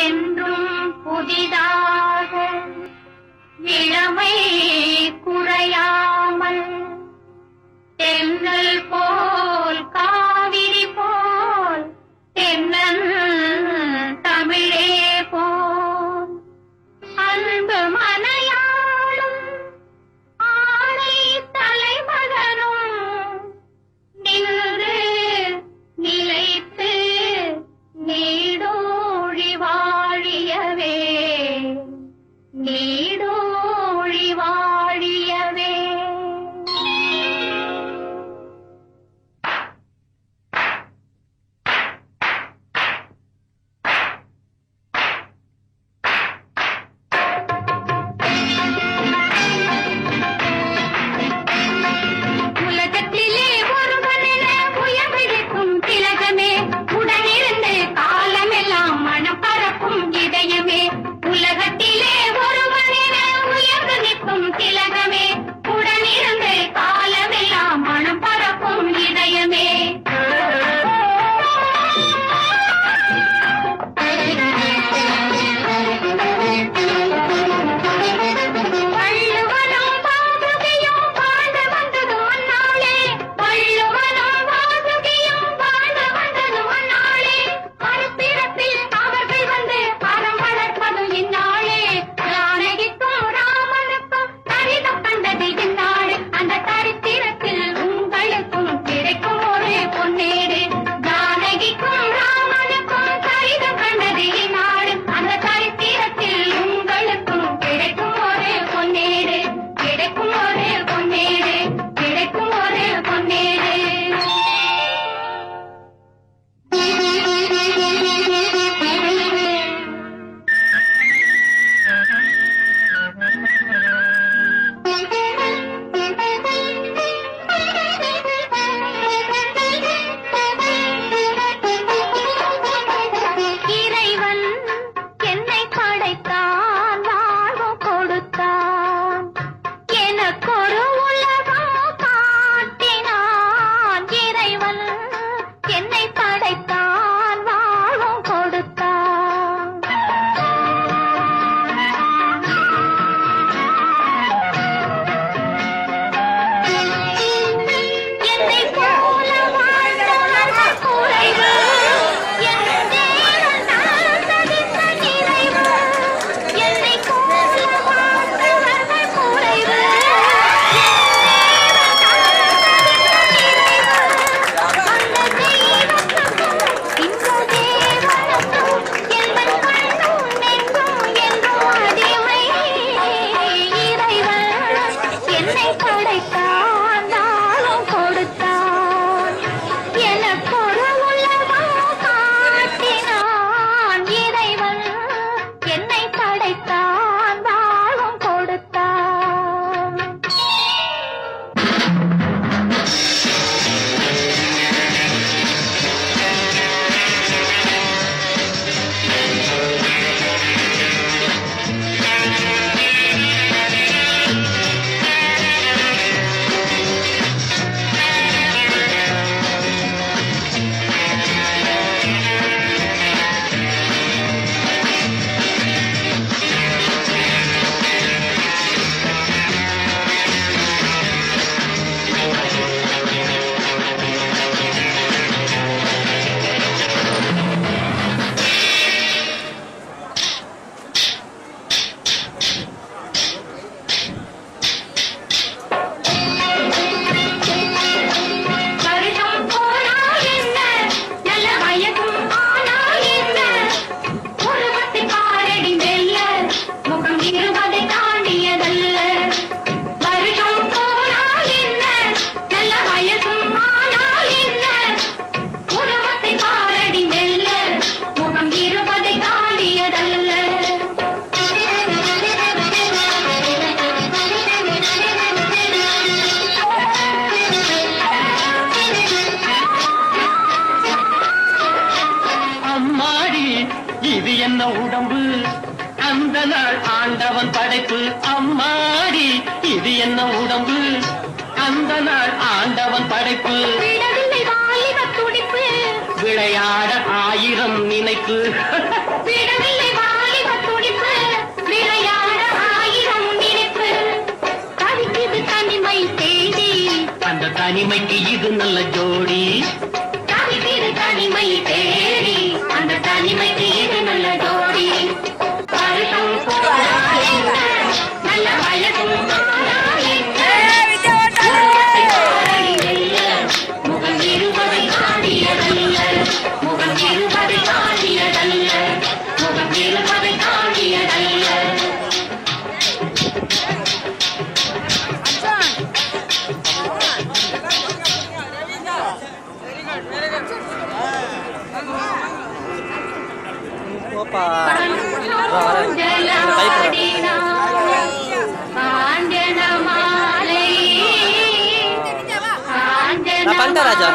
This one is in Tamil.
என்றும் புதிதாக இளமை குறையாமல் தென்றல் போல் காவிரி போல் தென்னன் தமிழே போல் அன்பு மனையாளும் ஆணை தலைமகனும் நின்று நிலைத்து நீடோழி வாழியவே நீடோழி வாழியவே. உலகத்திலே ஒருவனென உயர்விருக்கும் திலகமே, உடனிருந்து காலமெல்லாம் மனம் பரப்பும் இதயமே. உலகத்திலே ஒருவனென உயர்ந்து நிற்கும் திலகமே, உடனிருந்து காலமெல்லாம் மனம் பரப்பும் இதயமே. வள்ளுவனும் வாசுகியும் வாழ்ந்து வந்தது முன்னாளே, வள்ளுவனும் வாசுகியும் வாழ்ந்து வந்தது முன்னாளே, மறுபிறப்பில் அவர்கள் வந்து அறம் வளர்ப்பது இந்நாளே. ஜானகிக்கும் ராமனுக்கும் சரிதம் கண்டது இந்நாடு, அந்த சரித்திரத்தில் உங்களுக்கும் கிடைக்கும் ஒரு பொன்னேடு. ஜானகிக்கும் ராமனுக்கும் சரிதம் கண்டது இந்நாடு, அந்த சரித்திரத்தில் உங்களுக்கும் கிடைக்கும் ஒரு பொன்னேடு, கிடைக்கும் ஒரு பொன்னேடு, கிடைக்கும் ஒரு பொன்னேடு. இறைவன் என்னை படைத்தான், வாழ்வு கொடுத்தான், எனக்கொரு உலகம் காட்டினான். இறைவன் என்னை படைத்தான், வாழ்வும் கொடுத்தான். என்னை போல வாழ்ந்தவர்கள் குறைவு, என் தேவன் தந்ததிந்த நிறைவு. என்னை போல வாழ்ந்தவர்கள் குறைவு, என் தேவன் தந்ததிந்த நிறைவு. அந்த தேவனுக்கும் இந்த தேவனுக்கும் எந்தன் கண்ணும் நெஞ்சும் என்றும் அடிமை. இறைவன் என்னை படைத்தான், நாளும் கொடுத்தான், எனக்கொரு உலகம் காட்டினான். இறைவன் என்னை படைத்தான், நாளும் கொடுத்தான். வருஷம் போனால் என்ன, நல்ல வயதும் ஆனால் என்ன, உருவத்தை பாரடி மெல்ல, முகம் 20 தாண்டியதல்ல. வருஷம் போனால் என்ன, நல்ல வயதும் ஆனால் என்ன, உருவத்தை பாரடி மெல்ல, முகம் 20 தாண்டியதல்ல. அம்மாடி இது என்ன உடம்பு, அந்த நாள் ஆண்டவன் படைப்பு. அம்மாடி இது என்ன உடம்பு, அந்த நாள் ஆண்டவன் படைப்பு. விடவில்லை வாலிப துடிப்பு, விளையாட 1000 நினைப்பு. விடவில்லை தனிமைக்கு இது நல்ல ஜோடி. தவித்திரு தனிமை தேடி அந்த தனிமைக்கு இது நல்ல ஜோடி. வருஷம் போனா என்ன, நல்ல வயசும் ஆனா என்ன, உருவத்தை பாரடி வெல்ல, முகம் இருபதை தாண்டியதல்ல, முகம் இருபதை தாண்டியதல்ல, முகம் இருபதை தாண்டியதல்ல. நான் பண்ணிட்டேன் ராஜா.